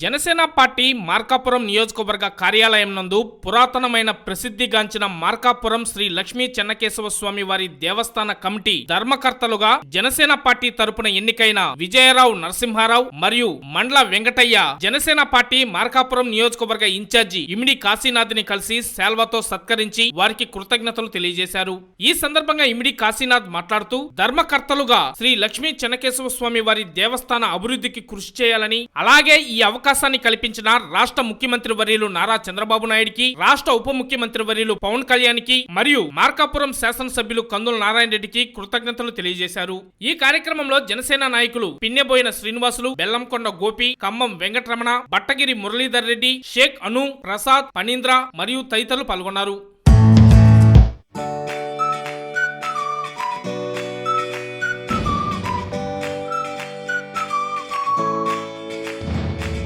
Janasena party Markapuram నియోజకవర్గ కార్యాలయం నందు పురాతనమైన ప్రసిద్ధిగాంచిన మార్కాపురం శ్రీ లక్ష్మీ చెన్నకేశవ స్వామి వారి దేవస్థాన కమిటీ ధర్మకర్తలుగా జనసేన పార్టీ తరపున ఎన్నికైన విజయరావు నరసింహారావు మరియు మండ్ల వెంకటయ్య జనసేన పార్టీ మార్కాపురం నియోజకవర్గ ఇన్ఛార్జి ఇమిడి కాశీనాథ్ ని కలిసి శాల్వాతో సత్కరించి వారికి కృతజ్ఞతలు తెలియజేశారు. ఈ సందర్భంగా ఇమిడి కాశీనాథ్ మాట్లాడుతూ ధర్మకర్తలుగా శ్రీ లక్ష్మీ చెన్నకేశవ స్వామి వారి దేవస్థాన అభివృద్ధికి కృషి చేయాలని, అలాగే ఈ అవకాశాన్ని కల్పించిన రాష్ట్ర ముఖ్యమంత్రి వర్యులు నారా చంద్రబాబు నాయుడుకి, రాష్ట్ర ఉప ముఖ్యమంత్రి వర్యులు పవన్ కళ్యాణ్ కి మరియు మార్కాపురం శాసనసభ్యులు కందుల నారాయణ రెడ్డికి కృతజ్ఞతలు తెలియజేశారు. ఈ కార్యక్రమంలో జనసేన నాయకులు పిన్నెబోయిన శ్రీనివాసులు, బెల్లంకొండ గోపి, ఖమ్మం వెంకటరమణ, బట్టగిరి మురళీధర్ రెడ్డి, షేక్ అను, ప్రసాద్, పనీంద్ర మరియు తదితరులు పాల్గొన్నారు.